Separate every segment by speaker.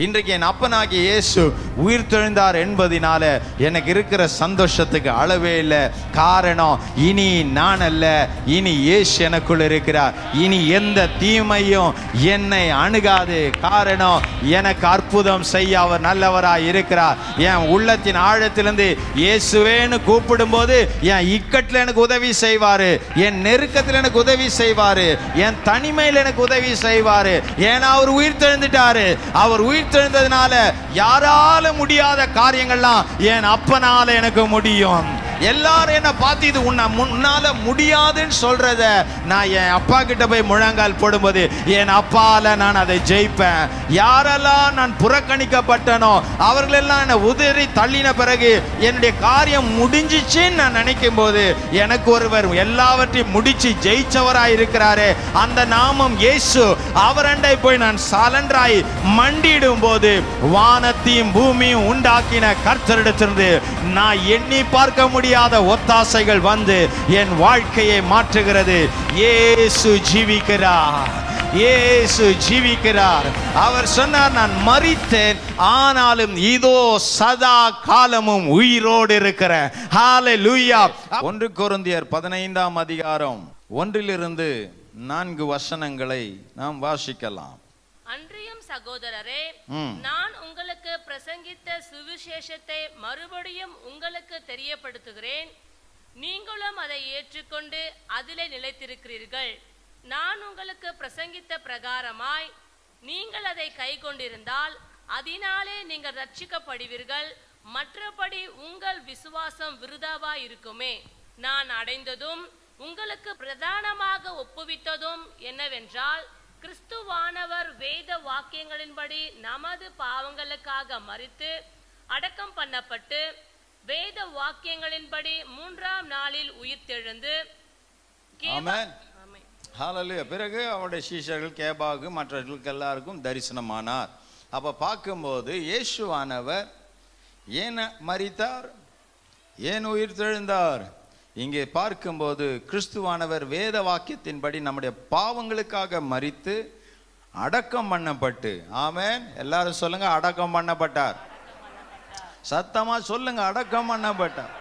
Speaker 1: இன்றைக்கு என் அப்பனாகிய இயேசு உயிர் தெழுந்தார் என்பதினால எனக்கு இருக்கிற சந்தோஷத்துக்கு அளவே இல்லை. காரணம், இனி நான் அல்ல, இனி இயேசு எனக்குள் இருக்கிறார். இனி எந்த தீமையும் என்னை அணுகாது. காரணம், எனக்கு அற்புதம் செய்ய அவர் நல்லவராய் இருக்கிறார். என் உள்ளத்தின் ஆழத்திலிருந்து இயேசுவேன்னு கூப்பிடும் போது என் இக்கட்டில் எனக்கு உதவி செய்வாரு, என் நெருக்கத்தில் எனக்கு உதவி செய்வாரு, என் தனிமையில் எனக்கு உதவி செய்வாரு. ஏன்னா அவர் உயிர் தெழுந்துட்டாரு. அவர் உயிர் தெழுந்ததுனால யாரால முடியாத காரியங்கள்லாம் என் அப்பனால எனக்கு முடியும். எல்லாரும் என்ன பார்த்து இது முன்னால முடியாதுன்னு சொல்றத நான் என் அப்பா கிட்ட போய் முழங்கால் போடும்போது என் அப்பால நான் அதை ஜெயிப்பேன். யாரெல்லாம் நான் புறக்கணிக்கப்பட்டனோ அவர்களெல்லாம் என்னை உதறி தள்ளின பிறகு என்னுடைய காரியம் முடிஞ்சிச்சுன்னு நான் நினைக்கும் போது எனக்கு ஒருவர் எல்லாவற்றையும் முடிச்சு ஜெயிச்சவராய் இருக்கிறாரே, அந்த நாமம் இயேசு. அவரண்டை போய் நான் சலண்டராய் மண்டிடும் போது வானத்தையும் பூமியும் உண்டாக்கின கர்த்தரிடத்திலிருந்து நான் எண்ணி பார்க்க முடியாத ஒத்தாசைகள் வந்து என் வாழ்க்கையை மாற்றுகிறது. இயேசு ஜீவிக்கிறார், இயேசு ஜீவிக்கிறார். அவர் சொன்னார், நான் மரித்தேன் ஆனாலும் இதோ சதா காலமும் உயிரோடு இருக்கிறேன். ஹல்லேலூயா. 1 கொரிந்தியர் 15ஆம் அதிகாரம் 1-4 வசனங்களை நாம் வாசிக்கலாம்.
Speaker 2: அன்றியும் சகோதரரே, நான் உங்களுக்கு பிரசங்கித்த சுவிசேஷத்தை மறுபடியும் உங்களுக்கு தெரியப்படுத்துகிறேன். நீங்களும் அதை ஏற்றுக்கொண்டு அதிலே நிலைத்திருக்கிறீர்கள். நான் உங்களுக்கு பிரசங்கித்த பிரகாரமாய் நீங்கள் அதை கை கொண்டிருந்தால் அதனாலே நீங்கள் ரட்சிக்கப்படுவீர்கள். மற்றபடி உங்கள் விசுவாசம் விருதாவாய் இருக்குமே. நான் அடைந்ததும் உங்களுக்கு பிரதானமாக ஒப்புவித்ததும் என்னவென்றால், கிறிஸ்துவானவர் வேத வாக்கியங்களின்படி நமது பாவங்களுக்காக மரித்து அடக்கம் பண்ணப்பட்டு வேத வாக்கியங்களின்படி 3ஆம் நாளில் உயிர்த்தெழுந்து
Speaker 1: பிறகு அவருடைய சீஷர்கள் கேபாகு மற்றவர்களுக்கு எல்லாருக்கும் தரிசனமானார். அப்ப பார்க்கும்போது இயேசுவானவர் ஏன் மரித்தார், ஏன் உயிர்த்தெழுந்தார்? இங்கே பார்க்கும்போது கிறிஸ்துவானவர் வேத வாக்கியத்தின்படி நம்முடைய பாவங்களுக்காக மரித்து அடக்கம் பண்ணப்பட்டு, ஆமென். எல்லாரும் சொல்லுங்க, அடக்கம் பண்ணப்பட்டார். சத்தமா சொல்லுங்க, அடக்கம் பண்ணப்பட்டார்.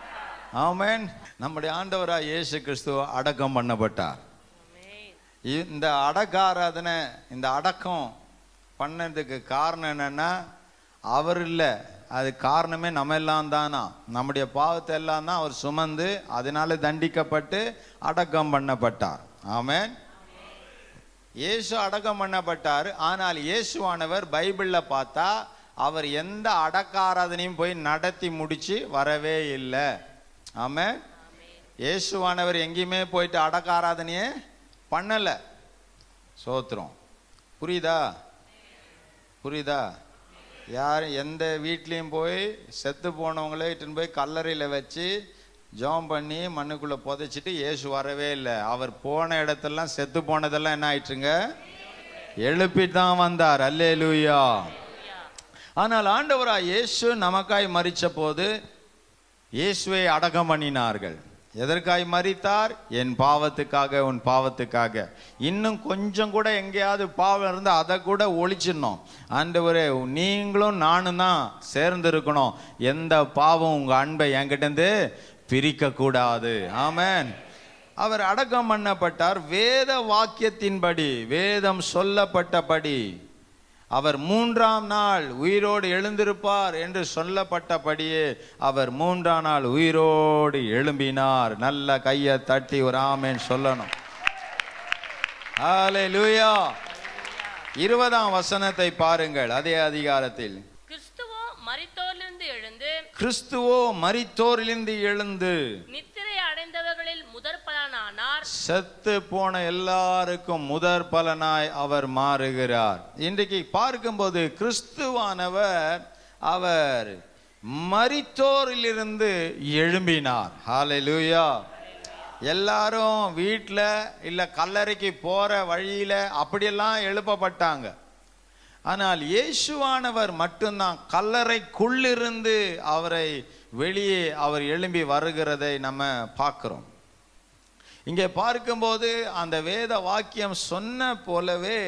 Speaker 1: ஆமென். நம்முடைய ஆண்டவராய் இயேசு கிறிஸ்து அடக்கம் பண்ணப்பட்டார். இந்த அடக்காராதனை, இந்த அடக்கம் பண்ணதுக்கு காரணம் என்னன்னா, அவர் இல்லை, அது காரணமே நம்ம எல்லாம் தானா. நம்முடைய பாவத்தை எல்லாம் தான் அவர் சுமந்து அதனால தண்டிக்கப்பட்டு அடக்கம் பண்ணப்பட்டார். ஆமென். இயேசு அடக்கம் பண்ணப்பட்டார். ஆனால் இயேசுவானவர் பைபிள்ல பார்த்தா அவர் எந்த அடக்காராதனையும் போய் நடத்தி முடிச்சு வரவே இல்லை. ஆமென். இயேசுவானவர் எங்கேயுமே போயிட்டு அடக்காராதனையே பண்ணல. சோத்திரம். புரியுதா? புரியுதா? யார் எந்த வீட்லேயும் போய் செத்து போனவங்களே இட்டுன்னு போய் கல்லறையில் வச்சு ஜெபம் பண்ணி மண்ணுக்குள்ளே புதைச்சிட்டு இயேசு வரவே இல்லை. அவர் போன இடத்தெல்லாம் செத்து போனதெல்லாம் என்ன ஆயிட்டுங்க, எழுப்பிட்டு தான் வந்தார். அல்லேலூயா. ஆனால் ஆண்டவராய் இயேசு நமக்காய் மரித்த போது இயேசுவை அடக்கம் பண்ணினார்கள். எதற்காய் மரித்தார்? என் பாவத்துக்காக, உன் பாவத்துக்காக. இன்னும் கொஞ்சம் கூட எங்கேயாவது பாவம் இருந்தால் அதை கூட ஒழிச்சிடணும். ஆண்டவரே, நீங்களும் நானும் தான் சேர்ந்து இருக்கணும். எந்த பாவம் உங்க அன்பை என்கிட்டேருந்து பிரிக்க கூடாது. ஆமென். அவர் அடக்கம் பண்ணப்பட்டார். வேத வாக்கியத்தின்படி, வேதம் சொல்லப்பட்டபடி அவர் 3ஆம் நாள் உயிரோடு எழுந்திருப்பார் என்று சொல்லப்பட்டபடியே அவர் 3ஆம் நாள் உயிரோடு எழும்பினார். நல்ல கையை தட்டி ஒரு ஆமென் சொல்லணும். ஹல்லேலூயா. 20ஆம் வசனத்தை பாருங்கள். அதே அதிகாரத்தில், கிறிஸ்துவோ மரித்தோரிலிருந்து எழுந்து
Speaker 2: நித்திரை அடைந்தவர்களில் முதற் பலனானார்.
Speaker 1: செத்து போன எல்லாருக்கும் முதற் பலனாய் அவர் மாறுகிறார். இன்றைக்கு பார்க்கும்போது கிறிஸ்துவானவர் அவர் மரித்தோரிலிருந்து எழும்பினார். ஹல்லேலூயா. எல்லாரும் வீட்டில் இல்லை கல்லறைக்கு போற வழியில அப்படியெல்லாம் எழுப்பப்பட்டாங்க. ஆனால் இயேசுவானவர் மட்டும்தான் கல்லறைக்குள்ளிருந்து அவரை வெளியே அவர் எழும்பி வருகிறதை நம்ம பார்க்கிறோம். இங்கே பார்க்கும்போது அந்த வேத வாக்கியம் சொன்ன போலவே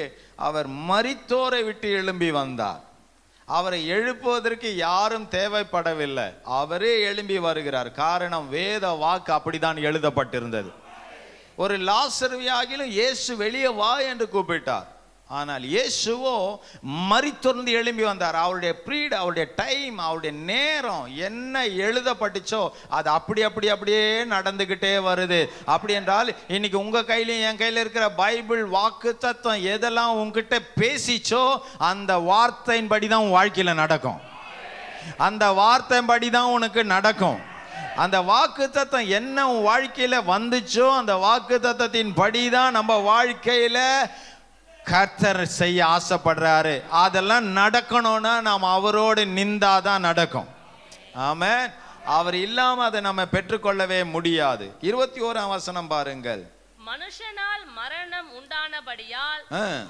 Speaker 1: அவர் மரித்தோரை விட்டு எழும்பி வந்தார். அவரை எழுப்புவதற்கு யாரும் தேவைப்படவில்லை, அவரே எழும்பி வருகிறார். காரணம், வேத வாக்கு அப்படிதான் எழுதப்பட்டிருந்தது. ஒரு லாசருவியாகிலும் இயேசு வெளியே வா என்று கூப்பிட்டார். ஆனால் இயேசுவோ மரித்தொர்ந்து எழும்பி வந்தார். அவருடைய பீரியட், அவருடைய டைம், அவருடைய நேரம் என்ன எழுதப்பட்டுச்சோ அது அப்படியே நடந்துகிட்டே வருது. அப்படி என்றால் இன்னைக்கு உங்க கையிலையும் என் கையில இருக்கிற பைபிள் வாக்கு தத்துவம் எதெல்லாம் உங்ககிட்ட பேசிச்சோ அந்த வார்த்தையின்படி தான் உன் வாழ்க்கையில நடக்கும். அந்த வார்த்தையின்படி தான் உனக்கு நடக்கும். அந்த வாக்கு தத்துவம் என்ன உன் வாழ்க்கையில வந்துச்சோ அந்த வாக்கு தத்துவத்தின் படிதான் நம்ம வாழ்க்கையில கர்த்தர் செய்ய ஆசைப்படுறாரு. அதெல்லாம் நடக்கணும்னா நாம் அவரோடு நின்றாதான் நடக்கும். ஆமென். அவர் இல்லாம அதை நம்ம பெற்றுக்கொள்ளவே முடியாது. 21ஆம் வசனம் பாருங்கள்.
Speaker 2: மனுஷனால் மரணம் உண்டானபடியால்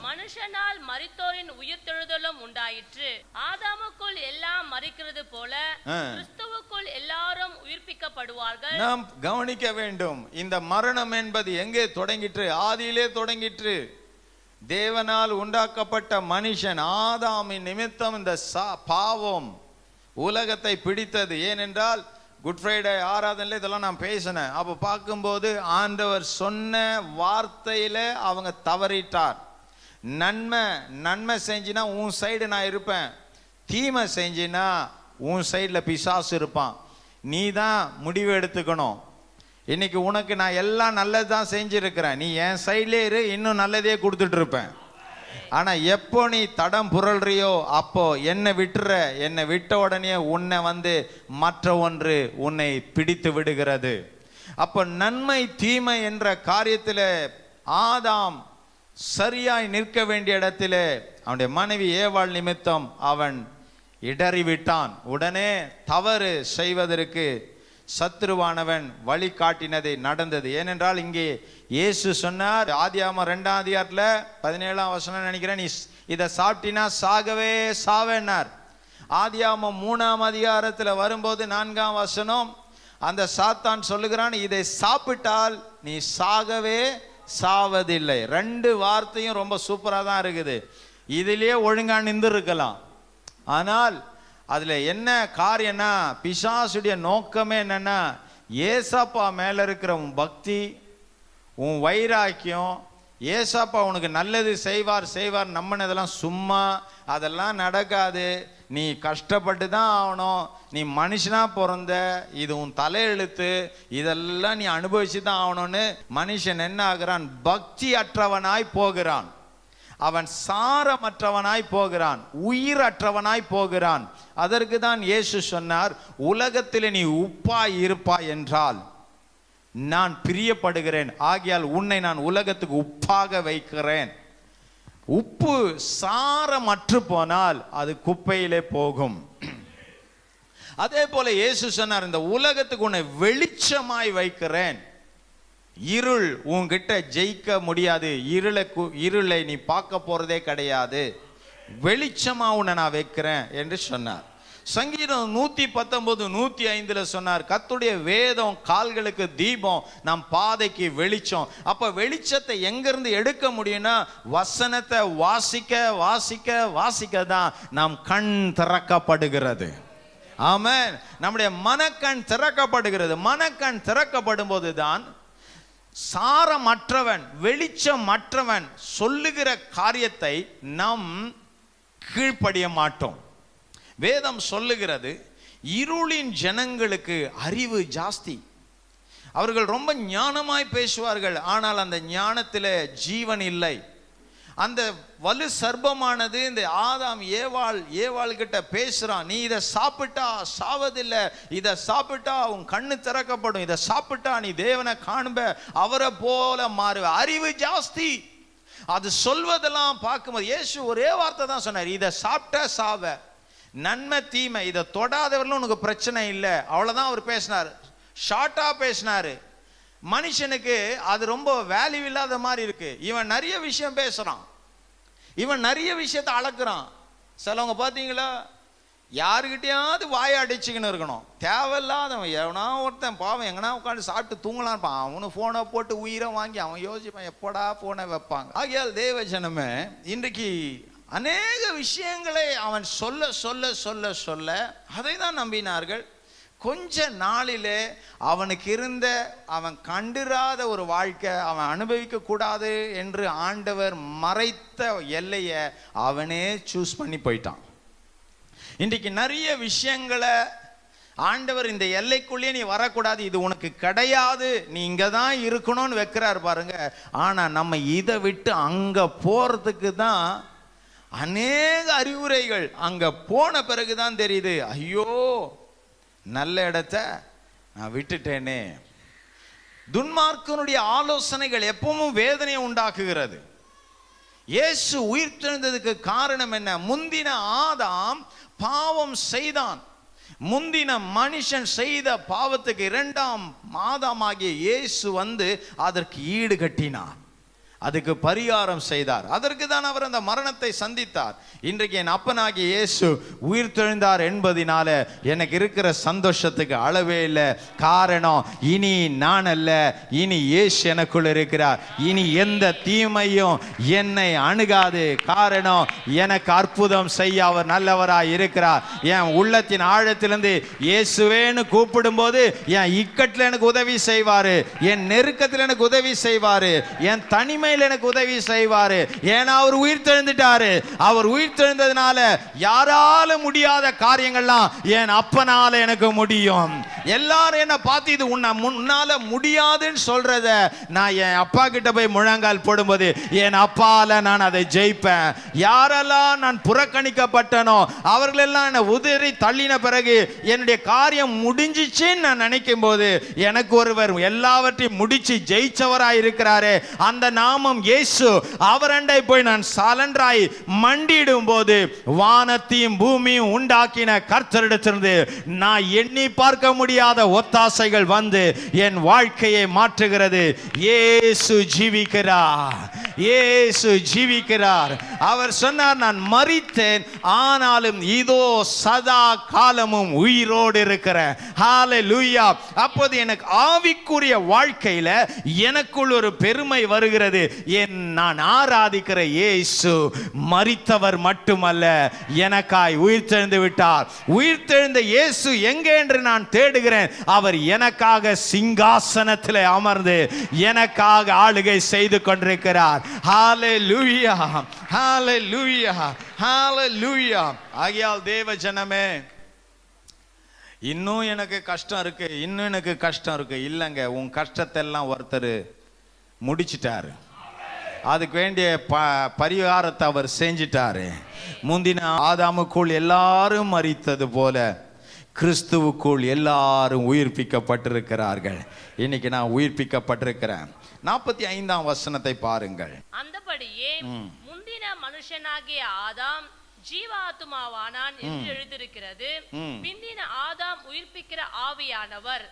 Speaker 2: மனுஷனால் மரித்தோரின் உயிர்த்தெழுதலும் உண்டாயிற்று. ஆதாமுக்குள் எல்லாம் மரிக்கிறது போல கிறிஸ்துவுக்குள் எல்லாரும் உயிர்ப்பிக்கப்படுவார்கள்.
Speaker 1: நாம் கவனிக்க வேண்டும், இந்த மரணம் என்பது எங்கே தொடங்கிற்று? ஆதியிலே தொடங்கிற்று. தேவனால் உண்டாக்கப்பட்ட மனுஷன் ஆதாமின் நிமித்தம் இந்த பாவம் உலகத்தை பிடித்தது. ஏனென்றால் குட் ஃப்ரைடே ஆராதனையில் இதெல்லாம் நான் பேசினேன். அப்போ பார்க்கும்போது ஆண்டவர் சொன்ன வார்த்தையில அவங்க தவறிட்டார். நன்மை செஞ்சினா உன் சைடு நான் இருப்பேன், தீமை செஞ்சினா உன் சைடில் பிசாசு இருப்பான். நீ தான் முடிவு எடுத்துக்கணும். இன்னைக்கு உனக்கு நான் எல்லாம் நல்லது தான் செஞ்சிருக்கிறேன், நீ என் சைட்லே இரு, இன்னும் நல்லதே கொடுத்துட்டு இருப்பேன். ஆனா எப்போ நீ தடம் புரள்றியோ அப்போ என்னை விட்டுற. என்னை விட்ட உடனே உன்னை மற்ற ஒன்று உன்னை பிடித்து விடுகிறது. அப்போ நன்மை தீமை என்ற காரியத்தில் ஆதாம் சரியாய் நிற்க வேண்டிய இடத்துல அவனுடைய மனைவி ஏவாள் நிமித்தம் அவன் இடறிவிட்டான். உடனே தவறு செய்வதற்கு சத்துருவானவன் வழி காட்டினதை நடந்தது. ஏனென்றால் இங்கே இயேசு சொன்னார், ஆதியாகமம் 2ஆம் அதிகாரத்தில் 17ஆம் வசனம் நினைக்கிறேன், நீ இதை சாப்பிட்டினா சாகவே சாவேன்னார். ஆதியாகமம் 3ஆம் அதிகாரத்தில் வரும்போது 4ஆம் வசனம் அந்த சாத்தான் சொல்லுகிறான், இதை சாப்பிட்டால் நீ சாகவே சாவதில்லை. 2 வார்த்தையும் ரொம்ப சூப்பராக தான் இருக்குது. இதிலேயே ஒழுங்கா நின்று இருக்கலாம். ஆனால் அதுல என்ன காரியம்னா, பிசாசுடைய நோக்கமே என்னன்னா, ஏசப்பா மேல இருக்கிற உன் பக்தி, உன் வைராக்கியம், ஏசப்பா உனக்கு நல்லது செய்வார் நம்பினதெல்லாம் சும்மா, அதெல்லாம் நடக்காது, நீ கஷ்டப்பட்டு தான் ஆகணும், நீ மனுஷனா பிறந்த, இது உன் தலையெழுத்து, இதெல்லாம் நீ அனுபவிச்சு தான் ஆகணும்னு மனுஷன் என்ன ஆகிறான்? பக்தி அற்றவனாய் போகிறான். அவன் சாரமற்றவனாய் போகிறான், உயிரற்றவனாய் போகிறான். அதற்கு தான் இயேசு சொன்னார், உலகத்தில் நீ உப்பாய் இருப்பாய் என்றால் நான் பிரியப்படுகிறேன், ஆகையால் உன்னை நான் உலகத்துக்கு உப்பாக வைக்கிறேன். உப்பு சாரமற்று போனால் அது குப்பையிலே போகும். அதே போல இயேசு சொன்னார், இந்த உலகத்துக்கு உன்னை வெளிச்சமாய் வைக்கிறேன். இருள் உன்கிட்ட ஜெயிக்க முடியாது. இருளை நீ பார்க்க போறதே கிடையாது. வெளிச்சமா உன்னை நான் வைக்கிறேன் என்று சொன்னார். சங்கீதம் 119 105 சொன்னார், கர்த்தருடைய வேதம் கால்களுக்கு தீபம், நம் பாதைக்கு வெளிச்சம். அப்ப வெளிச்சத்தை எங்கிருந்து எடுக்க முடியும்னா, வசனத்தை வாசிக்க வாசிக்க வாசிக்க தான் நம் கண் திறக்கப்படுகிறது. ஆமென். நம்முடைய மனக்கண் திறக்கப்படுகிறது. மனக்கண் திறக்கப்படும் போதுதான் சாரமற்றவன், வெளிச்சமற்றவன் சொல்லுகிற காரியத்தை நாம் கீழ்ப்படிய மாட்டோம். வேதம் சொல்லுகிறது, இருளின் ஜனங்களுக்கு அறிவு ஜாஸ்தி. அவர்கள் ரொம்ப ஞானமாய் பேசுவார்கள், ஆனால் அந்த ஞானத்தில் ஜீவன் இல்லை. அந்த வலு சர்ப்பமானது இந்த ஆதாம் ஏவாள் கிட்ட பேசுறான், நீ இதை சாப்பிட்டா சாவதில்லை, இதை சாப்பிட்டா உன் கண்ணு திறக்கப்படும், இதை சாப்பிட்டா நீ தேவனை காண்ப, அவரை போல மாறுவ. அறிவு ஜாஸ்தி. அது சொல்வதெல்லாம் பார்க்கும்போது இயேசு ஒரே வார்த்தை தான் சொன்னார், இதை சாப்பிட்டா சாவ, நன்மை தீமை இதை தொடாதவர்களும் உனக்கு பிரச்சனை இல்லை, அவ்வளவுதான் அவர் பேசினார். ஷார்ட்டா பேசினாரு. மனுஷனுக்கு அது ரொம்ப வேல்யூ இல்லாத மாதிரி இருக்கு. இவன் நிறைய விஷயம் பேசுறான், இவன் நிறைய விஷயத்தை அளக்குறான். சிலவங்க பார்த்தீங்களா, யாருக்கிட்டையாவது வாயை அடிச்சுக்கின்னு இருக்கணும், தேவையில்லாதவன் எவனா ஒருத்தன் பாவம் எங்கன்னா உட்காந்து சாப்பிட்டு தூங்கலாம் இருப்பான், அவனு ஃபோனை போட்டு உயிரை வாங்கி அவன் யோசிப்பான் எப்படா ஃபோனை வைப்பாங்க. ஆகையால் தேவ ஜனமே, இன்றைக்கு அநேக விஷயங்களை அவன் சொல்ல சொல்ல சொல்ல சொல்ல அதை தான் நம்பினார்கள். கொஞ்ச நாளிலே அவனுக்கு இருந்த அவன் கண்டிராத ஒரு வாழ்க்கை அவன் அனுபவிக்க கூடாது என்று ஆண்டவர் மறைத்த எல்லையை அவனே சூஸ் பண்ணி போயிட்டான். இன்றைக்கு நிறைய விஷயங்களை ஆண்டவர் இந்த எல்லைக்குள்ளேயே நீ வரக்கூடாது, இது உனக்கு கிடையாது, நீ இங்கே தான் இருக்கணும்னு வைக்கிறார் பாருங்க. ஆனால் நம்ம இதை விட்டு அங்கே போகிறதுக்கு தான் அநேக அறிவுரைகள். அங்கே போன பிறகு தான் தெரியுது, ஐயோ நல்ல இடத்த நான் விட்டுட்டேனே. துன்மார்க்கனுடைய ஆலோசனைகள் எப்பவும் வேதனையை உண்டாக்குகிறது. இயேசு உயிர் தெழுந்ததுக்கு காரணம் என்ன? முந்தின ஆதாம் பாவம் செய்தான். முந்தின மனுஷன் செய்த பாவத்துக்கு இரண்டாம் ஆதாமாகிய இயேசு வந்து அதற்கு ஈடு கட்டினார், அதுக்கு பரிகாரம் செய்தார். அதற்கு தான் அவர் அந்த மரணத்தை சந்தித்தார். இன்றைக்கு என் அப்பனாகிய இயேசு உயிர் தெழுந்தார் என்பதினால எனக்கு இருக்கிற சந்தோஷத்துக்கு அளவே இல்லை. காரணம், இனி நான் அல்ல, இனி இயேசு எனக்குள் இருக்கிறார். இனி எந்த தீமையும் என்னை அணுகாது. காரணம், எனக்கு அற்புதம் செய்ய அவர் நல்லவராய் இருக்கிறார். என் உள்ளத்தின் ஆழத்திலிருந்து இயேசுவேன்னு கூப்பிடும் போது என் இக்கட்டில் எனக்கு உதவி செய்வாரு, என் நெருக்கத்தில் எனக்கு உதவி செய்வாரு, என் தனிமை எனக்கு உதவி செய்வாரு. ஏன்னா அவர் உயிர் தெழுந்துட்டாரு. அவர் உயிர் தெழுந்ததுனால யாரால முடியாத காரியங்கள்லாம் என் அப்பனால எனக்கு முடியும். எல்லாரும் என்ன பார்த்து இது உன்னால முடியாதுன்னு சொல்றத நான் என் அப்பா கிட்ட போய் முழங்கால் போடும்போது என் அப்பால நான் அதை ஜெயிப்பேன். யாரெல்லாம் நான் புறக்கணிக்கப்பட்டனோ அவர்களெல்லாம் என்னை உதறி தள்ளின பிறகு என்னுடைய காரியம் முடிஞ்சிச்சுன்னு நான் நினைக்கும் போது எனக்கு ஒருவர் எல்லாவற்றையும் முடிச்சு ஜெயிச்சவராய் இருக்கிறாரு. அந்த நாமம் இயேசு. அவரண்டை போய் நான் சலண்டராய் மண்டிடும் போது வானத்தையும் பூமியும் உண்டாக்கின கர்த்தரிடத்திலிருந்து நான் எண்ணி பார்க்க முடியாத ஒத்தாசைகள் வந்து என் வாழ்க்கையை மாற்றுகிறது. இயேசு ஜீவிக்கிறார், இயேசு ஜீவிக்கிறார். அவர் சொன்னார், நான் மரித்தேன் ஆனாலும் இதோ சதா காலமும் உயிரோடு இருக்கிறேன். ஹல்லேலூயா. அப்போது எனக்கு ஆவிக்குரிய வாழ்க்கையில எனக்குள் ஒரு பெருமை வருகிறது. நான் ஆராதிக்கிற இயேசு மரித்தவர் மட்டுமல்ல, எனக்காய் உயிர் தெழுந்து விட்டார். உயிர் தெழுந்த இயேசு எங்கே என்று நான் தேடுகிறேன். அவர் எனக்காக சிங்காசனத்தில் அமர்ந்து எனக்காக ஆளுகை செய்து கொண்டிருக்கிறார். ஹல்லேலூயா, ஹல்லேலூயா, ஹல்லேலூயா. ஆகையால் தேவ ஜனமே, இன்னும் எனக்கு கஷ்டம் இருக்கு, இன்னும் எனக்கு கஷ்டம் இருக்கு. இல்லைங்க, உன் கஷ்டத்தை எல்லாம் ஒருத்தர் முடிச்சிட்டாரு. அதுக்கு வேண்டிய பரிகாரத்தை அவர் செஞ்சிட்டாரு. முந்தின ஆதாமுக்குள் எல்லாரும் மரித்தது போல கிறிஸ்துவுக்குள் எல்லாரும் உயிர்ப்பிக்கப்பட்டிருக்கிறார்கள். இன்னைக்கு நான் உயிர்ப்பிக்கப்பட்டிருக்கிறேன். 45ஆம் வசனத்தை பாருங்கள்.
Speaker 2: அந்தபடியே முந்தின மனுஷனாகிய ஆதாம் ஜீவாத்மாவானான் என்று எழுதியிருக்கிறது. பிந்தின ஆதாம் உயிர்ப்பிக்கிற ஆவியானவர்.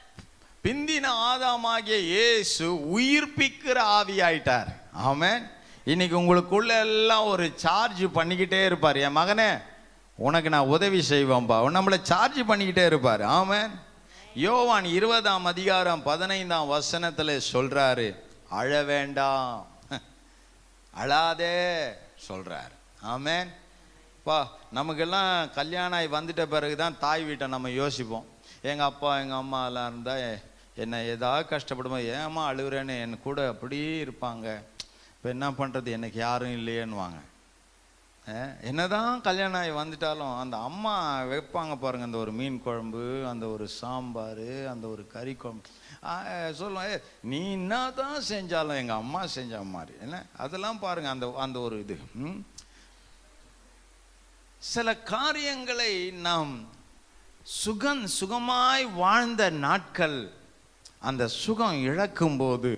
Speaker 1: பிந்தின ஆதாமாகிய இயேசு உயிர்ப்பிக்கிற ஆவியாயிட்டார். ஆமென். இன்னைக்கு உங்களுக்குள்ள எல்லாம் ஒரு சார்ஜ் பண்ணிக்கிட்டே இருப்பார். என் மகனே, உனக்கு நான் உதவி செய்வேன்பா, நம்மளை சார்ஜ் பண்ணிக்கிட்டே இருப்பார். ஆமென். யோவான் 20ஆம் அதிகாரம் 15ஆம் வசனத்துல சொல்றாரு, அழ வேண்டாம், அழாதே சொல்றார். ஆமென். பா, நமக்கெல்லாம் கல்யாணம் ஆகி வந்துட்ட பிறகுதான் தாய் வீட்டை நம்ம யோசிப்போம். எங்கள் அப்பா எங்கள் அம்மா எல்லாம் இருந்தால் என்னை ஏதாவது கஷ்டப்படும்போது ஏம்மா அழுகுறேன்னு என் கூட அப்படியே இருப்பாங்க. இப்போ என்ன பண்ணுறது, எனக்கு யாரும் இல்லையேன்னுவாங்க. என்னதான் கல்யாணம் ஆகி வந்துட்டாலும் அந்த அம்மா வைப்பாங்க பாருங்கள், அந்த ஒரு மீன் குழம்பு, அந்த ஒரு சாம்பார், அந்த ஒரு கறி குழம்பு சொல்லுவேன், நீ என்ன தான் செஞ்சாலும் எங்கள் அம்மா செஞ்ச மாதிரி என்ன, அதெல்லாம் பாருங்கள். அந்த ஒரு இது சில காரியங்களை நாம் சுகமாய் வாழ்ந்த நாட்கள், அந்த சுகம் இழக்கும்போது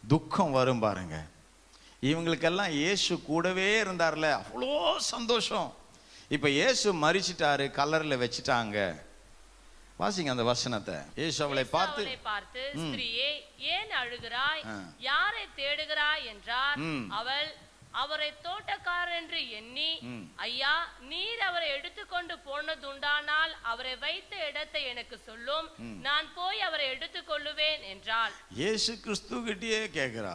Speaker 1: துக்கம் வரும் பாருங்க. இவங்களுக்கெல்லாம் இயேசு கூடவே இருந்தார்ல, அவ்வளோ சந்தோஷம். இப்ப இயேசு மரிச்சிட்டாரு, கல்லறையில் வச்சுட்டாங்க. வாசிங்க அந்த வசனத்தை. இயேசு அவளை பார்த்து,
Speaker 2: ஸ்திரீயே ஏன் அழுகிறாய், யாரை தேடுகிறாய் என்றார். அவள் அவரை தோட்டக்காரர் என்று எண்ணி, ஐயா, நீர் அவரை எடுத்துக்கொண்டு போனதுண்டானால் அவரை வைத்த இடத்தை எனக்கு சொல்லும், நான் போய் அவரை எடுத்துக்கொள்ளுவேன் என்றாள்.
Speaker 1: இயேசு கிறிஸ்து கிட்டயே கேட்கிறா,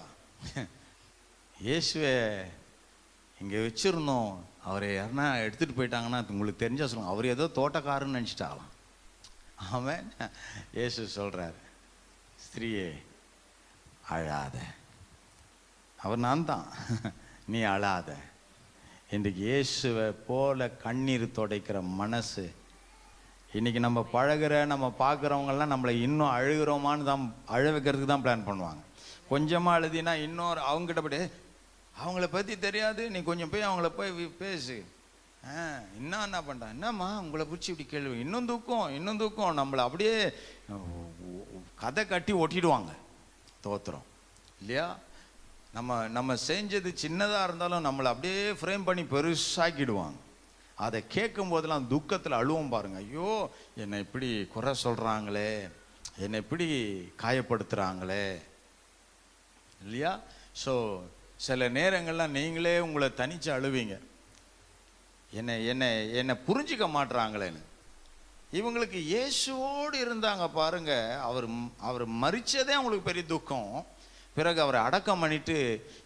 Speaker 1: இயேசுவே இங்க வச்சிருந்தோம், அவரை யாருன்னா எடுத்துகிட்டு போயிட்டாங்கன்னா உங்களுக்கு தெரிஞ்சா சொல்லுங்க, அவர் ஏதோ தோட்டக்காரன்னு நினச்சிட்டாங்களாம். அவன் இயேசு சொல்கிறார், ஸ்திரீயே அழாத. அவர் நான் தான், நீ அழாத. இன்றைக்கு இயேசுவை போல கண்ணீர் துடைக்கிற மனசு. இன்றைக்கி நம்ம பழகிற நம்ம பார்க்குறவங்கெல்லாம் நம்மளை இன்னும் அழுகிறோமான்னு தான், அழ வைக்கிறதுக்கு தான் பிளான் பண்ணுவாங்க. கொஞ்சமாக அழுதினா இன்னொரு அவங்ககிட்ட போய்ட்டு, அவங்கள பற்றி தெரியாது, நீ கொஞ்சம் போய் அவங்கள போய் பேசு. இன்னும் என்ன பண்ணுறான், என்னம்மா உங்களை பிடிச்சி இப்படி கேள்வி, இன்னும் தூக்கம் நம்மளை அப்படியே கதை கட்டி ஒட்டிடுவாங்க. தோத்துறோம் இல்லையா? நம்ம செஞ்சது சின்னதாக இருந்தாலும் நம்மளை அப்படியே ஃப்ரேம் பண்ணி பெருசாக்கிடுவாங்க. அதை கேட்கும் போதெல்லாம் துக்கத்தில் அழுவோம் பாருங்க. ஐயோ, என்னை இப்படி குறை சொல்கிறாங்களே, என்னை இப்படி காயப்படுத்துகிறாங்களே இல்லையா? ஸோ சில நேரங்கள்லாம் நீங்களே உங்களை தனித்து அழுவீங்க. என்னை புரிஞ்சிக்க மாட்டுறாங்களேன்னு. இவங்களுக்கு இயேசுவோடு இருந்தாங்க பாருங்க. அவர் மரிச்சதே அவங்களுக்கு பெரிய துக்கம். பிறகு அவரை அடக்கம் பண்ணிட்டு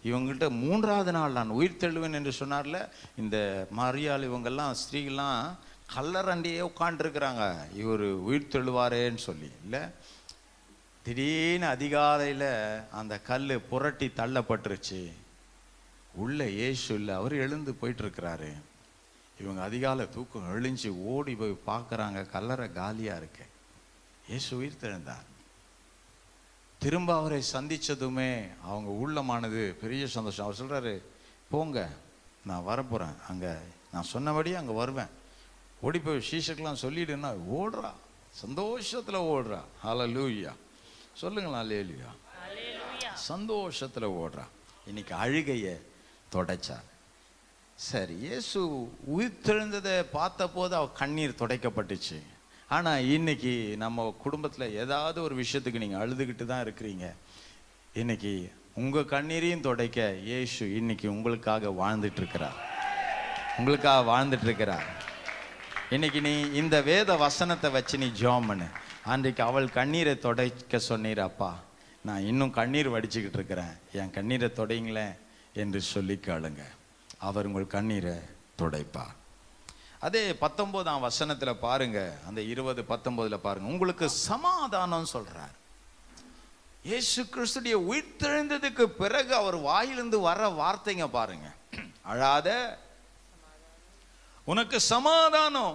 Speaker 1: இவங்கள்ட்ட 3ஆவது நாள் நான் உயிர் தெழுவேன் என்று சொன்னார்ல. இந்த மரியாள் இவங்கெல்லாம் ஸ்திரீகள்லாம் கல்லறண்டியே உட்காண்டிருக்கிறாங்க, இவர் உயிர் தெழுவாரேன்னு சொல்லி. இல்லை, திடீர்னு அதிகாலையில் அந்த கல் புரட்டி தள்ளப்பட்டுருச்சு. உள்ள இயேசு இல்லை, அவர் எழுந்து போயிட்டுருக்கிறாரு. இவங்க அதிகாலை தூக்கம் எழுஞ்சி ஓடி போய் பார்க்குறாங்க, கல்லறை காலியாக இருக்கு. இயேசு உயிர் தெழுந்தார். திரும்ப அவரை சந்தித்ததுமே அவங்க உள்ளமானது பெரிய சந்தோஷம். அவர் சொல்கிறாரு, போங்க, நான் வரப்போகிறேன், அங்கே நான் சொன்னபடியே அங்கே வருவேன், ஓடி போய் சீஷக்கெல்லாம் சொல்லிடுன்னா ஓடுறா, சந்தோஷத்தில் ஓடுறா. ஹல்லேலூயா சொல்லுங்களா? அல்லேலூயா. சந்தோஷத்தில் ஓடுறா. இன்னைக்கு அழுகையை தொடச்சார். சரி, இயேசு உயிர் தெழுந்ததை பார்த்த போது அவ கண்ணீர் துடைக்கப்பட்டுச்சு. ஆனால் இன்னைக்கு நம்ம குடும்பத்தில் ஏதாவது ஒரு விஷயத்துக்கு நீங்கள் அழுதுகிட்டு தான் இருக்கிறீங்க. இன்னைக்கு உங்கள் கண்ணீரையும் துடைக்க இயேசு இன்னைக்கு உங்களுக்காக வாழ்ந்துட்டு இருக்கிறார். இன்னைக்கு நீ இந்த வேத வசனத்தை வச்சு நீ ஜெபம் பண்ணு. அன்றைக்கு அவள் கண்ணீரை துடைக்க சொன்னீர், அப்பா நான் இன்னும் கண்ணீர் வடிச்சுக்கிட்டு இருக்கிறேன், என் கண்ணீரை துடைங்களேன் என்று சொல்லி கேளுங்க. அவர் உங்கள் கண்ணீரை துடைப்பார். அதே 19ஆம் வசனத்தில் பாருங்க, அந்த 20:19 பாருங்க, உங்களுக்கு சமாதானம் சொல்றார். இயேசு கிறிஸ்துடைய உயிர்த்தெழுந்ததுக்கு பிறகு அவர் வாயிலிருந்து வர வார்த்தைங்க பாருங்க, அழாத, உனக்கு சமாதானம்.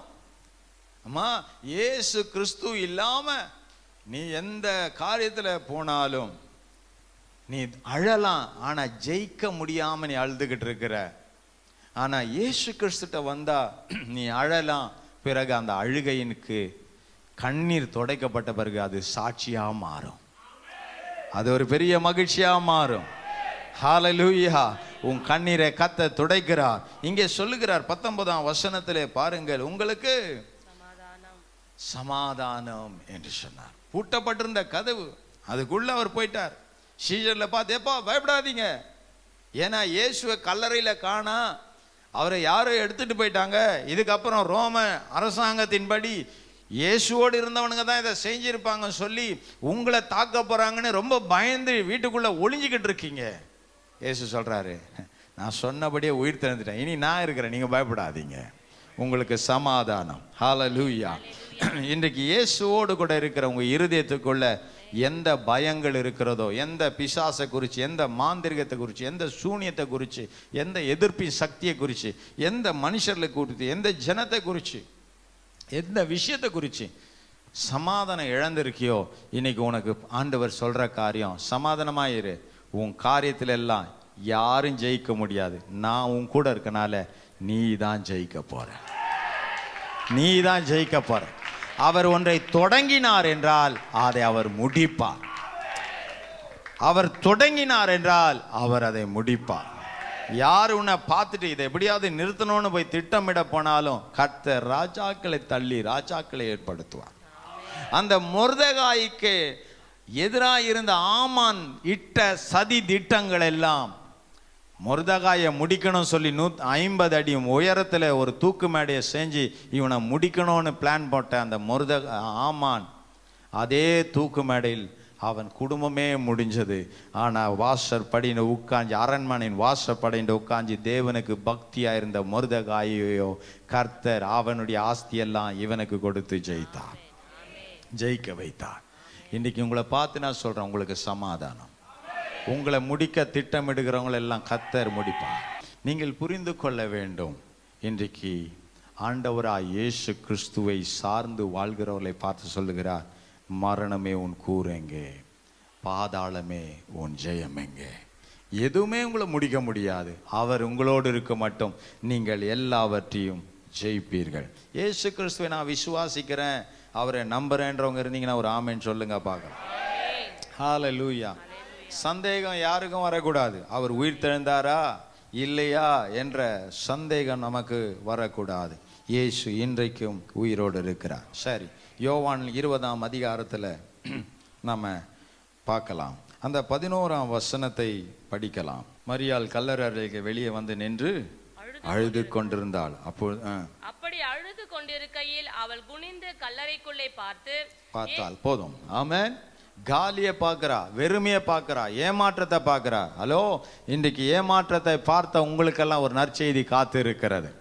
Speaker 1: அம்மா, இயேசு கிறிஸ்து இல்லாம நீ எந்த காரியத்துல போனாலும் நீ அழலாம், ஆனா ஜெயிக்க முடியாம நீ அழுதுகிட்டு இருக்கிற. ஆனா இயேசு கிறிஸ்துட்ட வந்தா நீ அழலாம். பிறகு அந்த அழுகையினுக்கு கண்ணீர் துடைக்கப்பட்ட பிறகு அது சாட்சியா மாறும், அது ஒரு பெரிய மகிழ்ச்சியா மாறும். ஹல்லேலூயா. உன் கண்ணீரை கத்த துடைக்கிறார். இங்கே சொல்லுகிறார் 19ஆம் வசனத்திலே பாருங்கள், உங்களுக்கு சமாதானம் என்று சொன்னார். பூட்டப்பட்டிருந்த கதவு, அதுக்குள்ள அவர் போயிட்டார். சீஷர்ல பார்த்து, எப்பா பயப்படாதீங்க, ஏன்னா இயேசுவை கல்லறையில காணா, அவரை யாரோ எடுத்துட்டு போயிட்டாங்க. இதுக்கப்புறம் ரோம அரசாங்கத்தின்படி இயேசுவோடு இருந்தவனுங்க தான் இதை செஞ்சிருப்பாங்க சொல்லி உங்களை தாக்க போறாங்கன்னு ரொம்ப பயந்து வீட்டுக்குள்ள ஒளிஞ்சிக்கிட்டு இருக்கீங்க. இயேசு சொல்றாரு, நான் சொன்னபடியே உயிர் தெழுந்துட்டேன், இனி நான் இருக்கிறேன், நீங்க பயப்படாதீங்க, உங்களுக்கு சமாதானம். ஹல்லேலூயா. இன்றைக்கு இயேசுவோடு கூட இருக்கிற உங்க இருதயத்துக்குள்ள எந்த பயங்கள் இருக்கிறதோ, எந்த பிசாசை குறித்து, எந்த மாந்திரிகத்தை குறித்து, எந்த சூனியத்தை குறித்து, எந்த எதிர்ப்பின் சக்தியை குறித்து, எந்த மனுஷர்களை குறித்து, எந்த ஜனத்தை குறித்து, எந்த விஷயத்தை குறித்து சமாதானம் இழந்திருக்கியோ, இன்னைக்கு உனக்கு ஆண்டவர் சொல்ற காரியம், சமாதானமாயிரு. உன் காரியத்தில் எல்லாம் யாரும் ஜெயிக்க முடியாது, நான் உன் கூட இருக்கனால நீ தான் ஜெயிக்க போற, நீ தான் ஜெயிக்க போற. அவர் ஒன்றை தொடங்கினார் என்றால் அதை அவர் முடிப்பார். அவர் தொடங்கினார் என்றால் அவர் அதை முடிப்பார். யார் உன்னை பார்த்துட்டு இதை எப்படியாவது நிறுத்தணும்னு போய் திட்டமிட போனாலும் கர்த்தர் ராஜாக்களை தள்ளி ராஜாக்களை ஏற்படுத்துவார். அந்த மொர்தெகாய்க்கு எதிராக இருந்த ஆமான் இட்ட சதி திட்டங்கள் எல்லாம் மொர்தெகாயை முடிக்கணும் சொல்லி 150 அடி உயரத்தில் ஒரு தூக்கு மேடையை செஞ்சு இவனை முடிக்கணும்னு பிளான் போட்ட அந்த ஆமான் அதே தூக்கு மேடையில் அவன் குடும்பமே முடிஞ்சது. ஆனால் வாசற்படின்னு உட்காந்து, அரண்மனையின் வாசற்படின்னு உட்காந்து தேவனுக்கு பக்தியாக இருந்த மொர்தெகாயையோ கர்த்தர் அவனுடைய ஆஸ்தியெல்லாம் இவனுக்கு கொடுத்து ஜெயித்தார், ஜெயிக்க வைத்தார். இன்றைக்கி உங்களை பார்த்து நான் சொல்கிறேன், உங்களுக்கு சமாதானம். உங்களை முடிக்க திட்டமிடுகிறவங்களெல்லாம் கர்த்தர் முடிப்பார். நீங்கள் புரிந்து கொள்ள வேண்டும், இன்றைக்கு ஆண்டவராய் இயேசு கிறிஸ்துவை சார்ந்து வாழ்கிறவர்களை பார்த்து சொல்லுகிறார், மரணமே உன் கூர் எங்கே, பாதாளமே உன் ஜெயம் எங்கே. எதுவுமே உங்களை முடிக்க முடியாது. அவர் உங்களோடு இருக்க மட்டும் நீங்கள் எல்லாவற்றையும் ஜெயிப்பீர்கள். இயேசு கிறிஸ்துவை நான் விசுவாசிக்கிறேன், அவரை நம்புறேன்றவங்க இருந்தீங்கன்னா ஒரு ஆமென் சொல்லுங்க பார்க்கலாம். ஹல்லேலூயா. சந்தேகம் யாருக்கும் வரக்கூடாது. அவர் உயிர் தெழுந்தாரா இல்லையா என்ற சந்தேகம் நமக்கு வரக்கூடாது. இயேசு இன்றைக்கும் உயிரோடு இருக்கிறார். சரி, யோவான் 20ஆம் அதிகாரத்தில் நம்ம பார்க்கலாம். அந்த 11ஆம் வசனத்தை படிக்கலாம். மரியாள் கல்லறைக்கு வெளியே வந்து நின்று அழுது கொண்டிருந்தாள்.
Speaker 2: அப்படி அழுது கொண்டிருக்கையில் அவள் குனிந்து கல்லறைக்குள்ளே
Speaker 1: பார்த்தாள். போதும். ஆமென். காலியை பார்க்கிறா, வெறுமையை பார்க்கிறா, ஏமாற்றத்தை பார்க்கிறா. ஹலோ, இன்றைக்கு ஏமாற்றத்தை பார்த்த உங்களுக்கெல்லாம் ஒரு நற்செய்தி காத்து இருக்கிறது.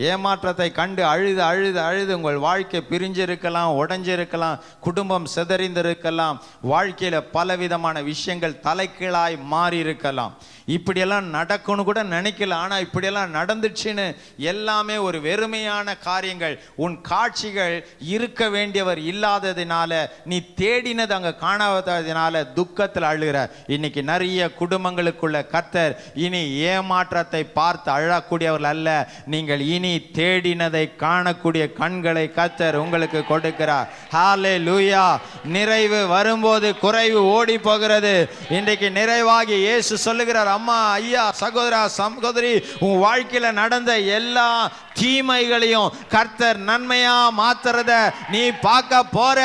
Speaker 1: ஏமாற்றத்தை கண்டு அழுது அழுது அழுது உங்கள் வாழ்க்கை பிரிஞ்சிருக்கலாம், உடைஞ்சிருக்கலாம், குடும்பம் சிதறிந்திருக்கலாம், வாழ்க்கையில பலவிதமான விஷயங்கள் தலைகீழாய் மாறி இருக்கலாம். இப்படியெல்லாம் நடக்கும்னு கூட நினைக்கல, ஆனா இப்படியெல்லாம் நடந்துச்சுன்னு எல்லாமே ஒரு வெறுமையான காரியங்கள். உன் காட்சிகள் இருக்க வேண்டியவர் இல்லாததினால, நீ தேடினது அங்க காணாததினால துக்கத்தில் அழுகிற. இன்னைக்கு நிறைய குடும்பங்களுக்குள்ள கர்த்தர் இனி ஏமாற்றத்தை பார்த்து அழக்கூடியவர்கள் அல்ல, நீங்கள் இனி தேடினதை காணக்கூடிய கண்களை கர்த்தர் உங்களுக்கு கொடுக்கிறார். ஹல்லேலூயா. நிறைவு வரும்போது குறைவு ஓடி போகிறது. இன்றைக்கு நிறைவாகி இயேசு சொல்லுகிறார், அம்மா, ஐயா, சகோதரா, சகோதரி, உன் வாழ்க்கையில நடந்த எல்லா தீமைகளையும் கர்த்தர் நன்மையா மாத்துறத நீ பார்க்க போற.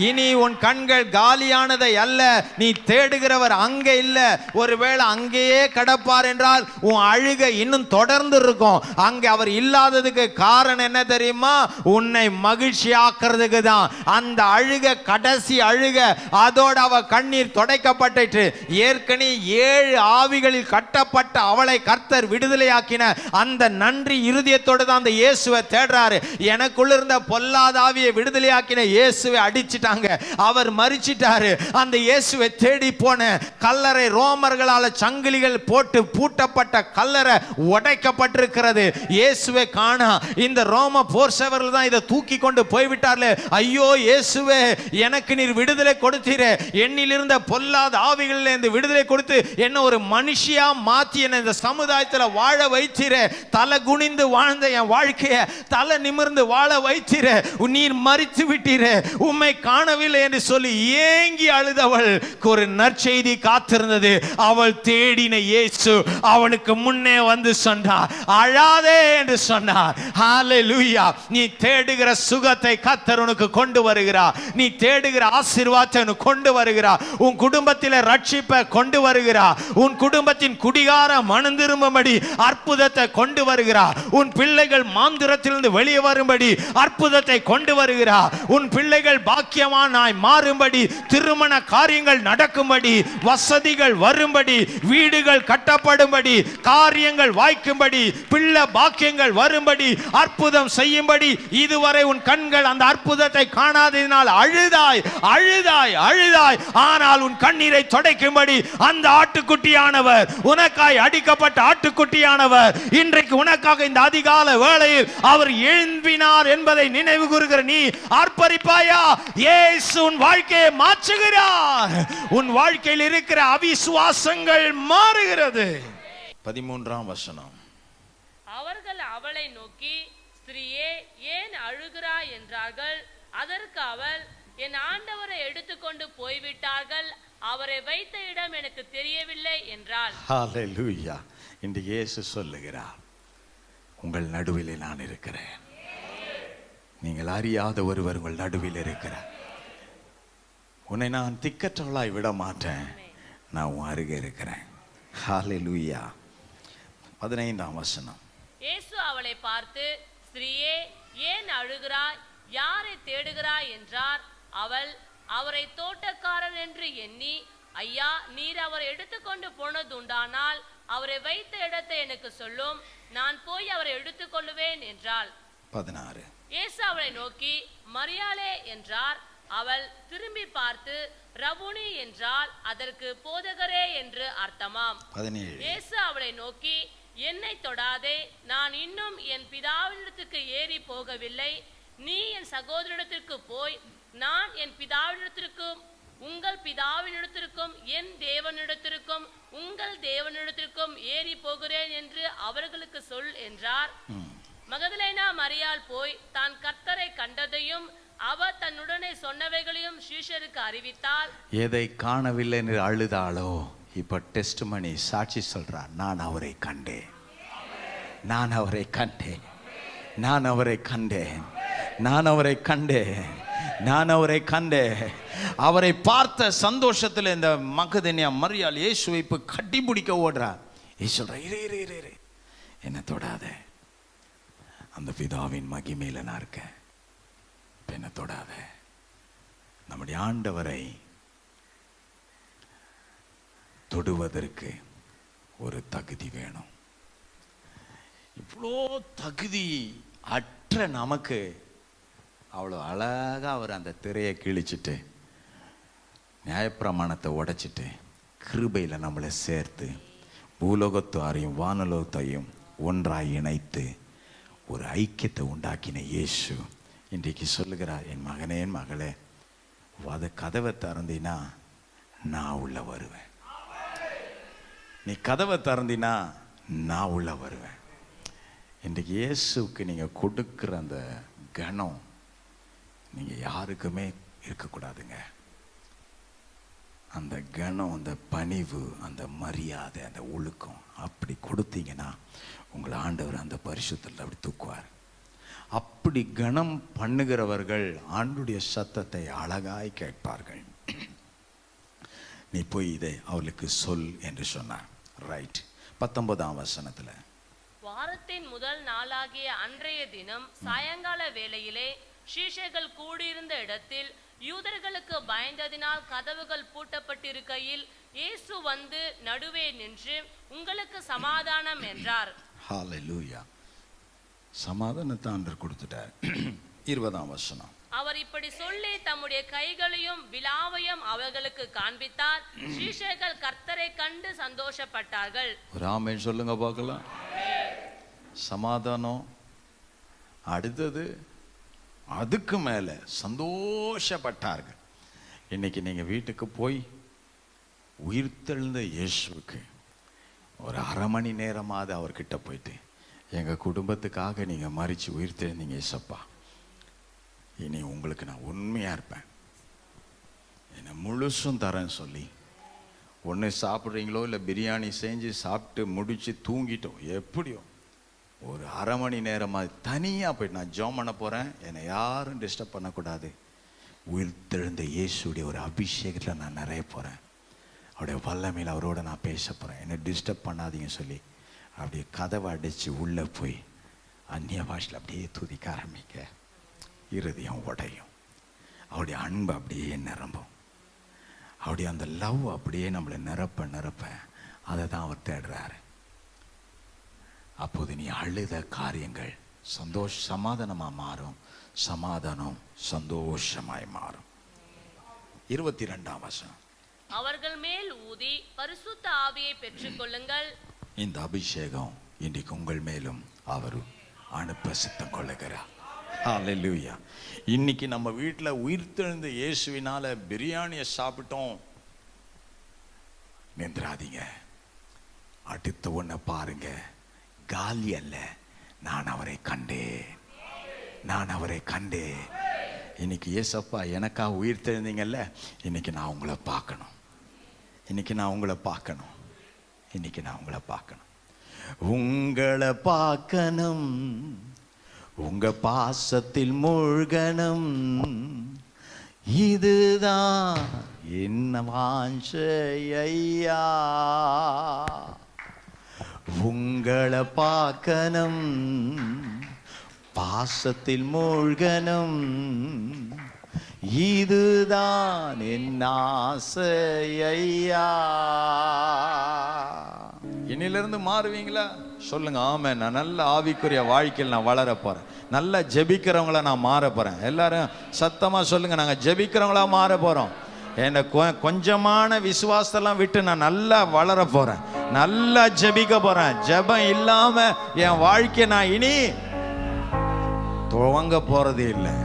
Speaker 1: இனி உன் கண்கள் காலியானதை அல்ல, நீ தேடுகிறவர் அங்கே இல்ல. ஒருவேளை அங்கேயே கடப்பார் என்றால் உன் அழுகை இன்னும் தொடர்ந்து இருக்கும். அங்கே அவர் இல்லாததுக்கு காரணம் என்ன தெரியுமா? உன்னை மகிழ்ச்சி ஆக்குறதுக்கு தான். அந்த அழுக கடைசி அழுக, அதோட அவ கண்ணீர் துடைக்கப்பட்டு ஏற்கனவே 7 ஆவிகளில் கட்டப்பட்ட அவளை கர்த்தர் விடுதலையாக்கின அந்த நன்றி இருதயத்தோடு தான் அந்த இயேசுவை தேடுறாரு. எனக்குள்ள இருந்த பொல்லாத ஆவியை விடுதலையாக்கின இயேசுவை அடிச்சிட்டாங்க, அவர் மரிச்சிட்டாரு. அந்த இயேசுவை தேடி போன கல்லறை, ரோமர்களால் சங்கிலிகள் போட்டு பூட்டப்பட்ட கல்லறை உடைக்கப்பட்டிருக்கிறது. இயேசுவை காணா. இந்த ரோம போர் சேவர்கள் தான் இதை தூக்கி கொண்டு போய்விட்டார்களே. ஐயோ இயேசுவே, எனக்கு நீர் விடுதலை கொடுத்தீரே, என்னில் இருந்த பொல்லாத ஆவிகளில் இருந்து விடுதலை கொடுத்து என்ன ஒரு மனுஷியா மாற்றி என்ன இந்த சமுதாயத்தில் வாழ வைத்தீரே. தலை குனிந்து வாழ்ந்த என் வாழ்க்கையை தலை நிமிர்ந்து வாழ வைத்தீரே. நீர் மரித்து விட்டீரே, உம்மை காணவில்லை என்று சொல்லி ஏங்கி அழுதவள் ஒரு நற்செய்தி காத்திருந்தது. அவள் தேடின இயேசு அவளுக்கு முன்னே வந்து சொன்னார், அழாதே என்று சொன்னார். ஹல்லேலூயா. நீ தேடுகிற சுகத்தை கர்த்தர் உனக்கு கொண்டு வருகிறார். நீ தேடுகிற ஆசீர்வாதத்தை உனக்கு கொண்டு வருகிறார். உன் குடும்பத்தில் ரட்சிப்பை கொண்டு வருகிறார். உன் குடும்பத்தின் குடிகார மனம் திரும்பும்படி அற்புதத்தை கொண்டு வருகிறார். உன் பிள்ளைகள் மாந்திரத்திலிருந்து வெளியே வரும்படி அற்புதத்தை கொண்டு வருகிறார். உன் பிள்ளைகள் பாக்கியமானாய் மாறும்படி, திருமண காரியங்கள் நடக்கும்படி, வசதிகள் வரும்படி, வீடுகள் கட்டப்படும்படி, காரியங்கள் வாய்க்கும்படி, பிள்ளை பாக்கியங்கள் வரும்படி, அற்புதம் செய்யும்படி. இதுவரை உன் கண்கள் அந்த அற்புதத்தை காணாததினால் அழுதாய் அழுதாய் அழுதாய். ஆனால் உன் கண்ணீரை துடைக்கும்படி அந்த ஆட்டுக்குட்டியானவர், உனக்காய் அடிக்கப்பட்ட ஆட்டுக்குட்டியானவர், இன்றைக்கு உனக்காக இந்த அதிகால வேளையில் அவர் எழும்பினார் என்பதை நினைவு கூறுகிற நீ ஆர்ப்பரிப்பாயா? இயேசு உன் வாழ்க்கையை மாற்றுகிறார். உன் வாழ்க்கையில் இருக்கிற அவிசுவாசங்கள் மாறுகிறது. 13ஆம் வசனம்.
Speaker 2: அவர்கள் அவளை நோக்கி, ஸ்திரீயே, ஏன் அழுகிறாய் என்றார்கள். அதற்கு அவள், என் ஆண்டவரை எடுத்துக்கொண்டு போய்விட்டார்கள், அவரை வைத்த இடம் எனக்கு தெரியவில்லை என்றாள்.
Speaker 1: ஹல்லேலூயா. இன்று இயேசு சொல்லுகிறார், உங்கள் நடுவிலே நான் இருக்கிறேன். நீங்கள் அறியாத ஒருவர் உங்கள் நடுவில் இருக்கிறார். உன்னை நான் திக்கற்றவளாய் விட மாட்டேன், நான் உன் அருகே இருக்கிறேன். ஹல்லேலூயா. 15ஆம் வசனம்.
Speaker 2: இயேசு அவளை பார்த்து, ஸ்திரீயே, ஏன் அழுகிறாய், யாரை தேடுகிறாய் என்றார். அவள், அவரை தோட்டக்காரர் என்று எண்ணி, ஐயா, நீர் அவரை எடுத்துக்கொண்டு போனதுண்டானால் அவரை வைத்த இடத்தை எனக்கு சொல்லும், நான் போய் அவரை எடுத்துக்கொள்ளுவேன் என்றாள்.
Speaker 1: 16.
Speaker 2: இயேசு அவளை நோக்கி, மரியாளே என்றார். அவள் திரும்பி பார்த்து, ரபுனி என்றால், அதற்கு போதகரே என்று அர்த்தமாம்.
Speaker 1: 17.
Speaker 2: இயேசு அவளை நோக்கி, என்னை தொடாதே, நான் இன்னும் என் பிதாவினிடத்துக்கு ஏறி போகவில்லை. நீ என் சகோதரிடத்திற்கு போய், நான் என் பிதாவினிடத்திற்கும் உங்கள் பிதாவினிடத்திற்கும் என் தேவனிடத்திற்கும் உங்கள் தேவனிடத்திற்கும் ஏறி போகிறேன் என்று அவர்களுக்கு சொல் என்றார். மகதலேனா மரியாள் போய் தான் கர்த்தரை கண்டதையும் அவர் தன்னுடனே சொன்னவைகளையும் சீஷருக்கு அறிவித்தாள்.
Speaker 1: எதை காணவில்லை என்று அழுதாளோ, இப்ப டெஸ்டிமனி சாட்சி சொல்றார், நான் அவரை கண்டேன், நான் அவரை கண்டேன், நான் அவரை கண்டேன், நான் அவரை கண்டேன், நான் அவரை கண்டேன். அவரை பார்த்த சந்தோஷத்தில் இந்த மகதலேனா மரியாள் இயேசுவை இப்ப கட்டி பிடிக்க ஓடுறார். இயேசு சொல்றார், இரு இரு இரு இரு, என்ன தொடாத, அந்த பிதாவின் மகிமையில நான் இருக்கேன், என்ன தொடாத. நம்முடைய ஆண்டவரை தொடுவதற்கு ஒரு தகுதி வேணும். இவ்வளோ தகுதி அற்ற நமக்கு அவ்வளோ அழகா அவர் அந்த திரையை கிழிச்சிட்டு நியாயப்பிரமாணத்தை உடைச்சிட்டு கிருபையில் நம்மளை சேர்த்து பூலோகத்தாரையும் வானலோகத்தையும் ஒன்றாய் இணைத்து ஒரு ஐக்கியத்தை உண்டாக்கின இயேசு இன்றைக்கு சொல்லுகிறார், என் மகனே, என் மகளே, அதை கதவை திறந்தினா நான் உள்ள வருவேன். நீ கதவை திறந்தினா நான் உள்ள வருவேன். இன்றைக்கு இயேசுக்கு நீங்கள் கொடுக்குற அந்த கணம் நீங்கள் யாருக்குமே இருக்கக்கூடாதுங்க. அந்த கணம், அந்த பணிவு, அந்த மரியாதை, அந்த ஒழுக்கம் அப்படி கொடுத்தீங்கன்னா உங்களை ஆண்டவர் அந்த பரிசுத்தத்தில் அப்படி தூக்குவார். அப்படி கணம் பண்ணுகிறவர்கள் ஆண்டுடைய சத்தத்தை அழகாய் கேட்பார்கள். நீ போய் இதை அவளுக்கு சொல் என்று சொன்னார். ரைட். 19ஆம் வசனத்துல,
Speaker 2: வாரத்தின் முதல் நாளாகிய அன்றைய தினம் சாயங்கால வேளையிலே சீஷர்கள் கூடியிருந்த இடத்தில் யூதர்களுக்கு பயந்ததினால் கதவுகள் பூட்டப்பட்டிருக்கையில் இயேசு வந்து நடுவே நின்று, உங்களுக்கு சமாதானம் என்றார்.
Speaker 1: ஹல்லேலூயா. சமாதானத்தை ஆண்டவர் கொடுத்துட்டார். 20ஆம் வசனம்,
Speaker 2: அவர் இப்படி சொல்லி தம்முடைய கைகளையும் விலாவையும் அவர்களுக்கு காண்பித்தார். சீஷர்கள் கர்த்தரை கண்டு சந்தோஷப்பட்டார்கள்.
Speaker 1: ஒரு ஆமென் சொல்லுங்க பார்க்கலாம். சமாதானம். அடுத்தது அதுக்கு மேல சந்தோஷப்பட்டார்கள். இன்னைக்கு நீங்க வீட்டுக்கு போய் உயிர்த்தெழுந்த இயேசுவுக்கு ஒரு அரை மணி நேரமாவது அவர்கிட்ட போயிட்டு, எங்க குடும்பத்துக்காக நீங்க மரிச்சு உயிர்த்தெழுந்தீங்க ஏசப்பா, இனி உங்களுக்கு நான் உண்மையா இருப்பேன், என்னை முழுசும் தரேன்னு சொல்லி, ஒன்று சாப்பிட்றீங்களோ இல்லை பிரியாணி செஞ்சு சாப்பிட்டு முடிச்சு தூங்கிட்டோம், எப்படியோ ஒரு அரை மணி நேரமாக தனியாக போயிட்டு நான் ஜெபம் பண்ண போகிறேன், என்னை யாரும் டிஸ்டர்ப் பண்ணக்கூடாது, உயிர்த்தெழுந்த இயேசுடைய ஒரு அபிஷேகத்தில் நான் நிறைய போகிறேன், அவருடைய வல்லமையில் அவரோட நான் பேச போகிறேன், என்னை டிஸ்டர்ப் பண்ணாதீங்க சொல்லி அப்படியே கதவை அடித்து உள்ளே போய் அந்நிய பாஷையில் அப்படியே துதிக்க ஆரம்பிக்க இருதயம் உடையும். அவருடைய அன்பு அப்படியே நிரம்பும். அவருடைய அந்த லவ் அப்படியே நம்மளை நிரப்ப நிரப்ப அதை தான் அவர் தேடுறாரு. அப்போது நீ அழுத காரியங்கள் சமாதானமாக மாறும், சமாதானம் சந்தோஷமாய் மாறும். 22ஆம் வசனம்,
Speaker 2: அவர்கள் மேல் ஊதி பரிசுத்த ஆவியை பெற்றுக்கொள்ளுங்கள்.
Speaker 1: இந்த அபிஷேகம் இன்றைக்கு உங்கள் மேலும் அவர் அனுப்ப சித்தம் கொள்ளுகிறார். ஹல்லேலூயா. இன்னைக்கு நம்ம வீட்டில் உயிர்த்தெழுந்த இயேசுவினால பிரியாணியை சாப்பிட்டோம் நின்றாதீங்க. அடுத்த ஒன்றை பாருங்க, காலி அல்ல, நான் அவரை கண்டேன், நான் அவரை கண்டேன். இன்னைக்கு ஏசப்பா எனக்காக உயிர்த்தெழுந்தீங்கல்ல, இன்னைக்கு நான் உங்களை பார்க்கணும், இன்னைக்கு நான் உங்களை பார்க்கணும், இன்னைக்கு நான் உங்களை பார்க்கணும், உங்களை பார்க்கணும், உங்க பாசத்தில் மூழ்கணும், இதுதான் என்ன வாஞ்சை ஐயா, உங்களை பார்க்கணும், பாசத்தில் மூழ்கணும், இதுதான் என் ஆசையா. இன்னிலிருந்து மாறுவீங்களா? சொல்லுங்க ஆமென். நான் நல்ல ஆவிக்குரிய வாழ்க்கையில் நான் வளர போறேன். நல்லா ஜெபிக்கிறவங்களா நான் மாற போறேன். எல்லாரும் சத்தமா சொல்லுங்க, நாங்க ஜெபிக்கிறவங்களா மாற போறோம். என்ன கொஞ்சமான விசுவாசத்தெல்லாம் விட்டு நான் நல்லா வளர போறேன், நல்லா ஜெபிக்க போறேன். ஜெபம் இல்லாம என் வாழ்க்கை நான் இனி துவங்க போறதே இல்லை.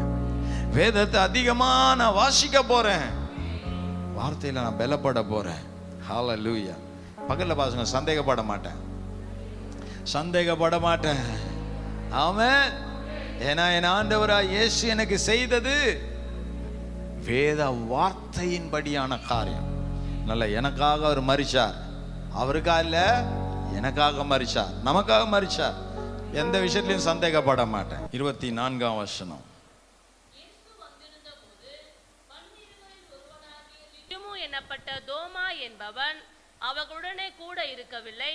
Speaker 1: வேதத்தை அதிகமா நான் வாசிக்க போறேன், வார்த்தையில நான் பலப்பட போறேன். ஹல்லேலூயா. பகல்ல பாருங்க, சந்தேகப்பட மாட்டேன், சந்தேகப்பட மாட்டேன். ஆமென். ஏன்னா என் ஆண்டவராய் இயேசு எனக்கு செய்தது வேத வார்த்தையின்படியான காரியம். நல்ல எனக்காக அவர் மரிச்சார். அவருக்கா இல்ல, எனக்காக மரிச்சார், நமக்காக மரிச்சார். எந்த விஷயத்திலையும் சந்தேகப்பட மாட்டேன். 24ஆம் வசனம்.
Speaker 2: என்னப்பட்ட தோமா என்பவன் அவர்களுடனே கூட இருக்கவில்லை.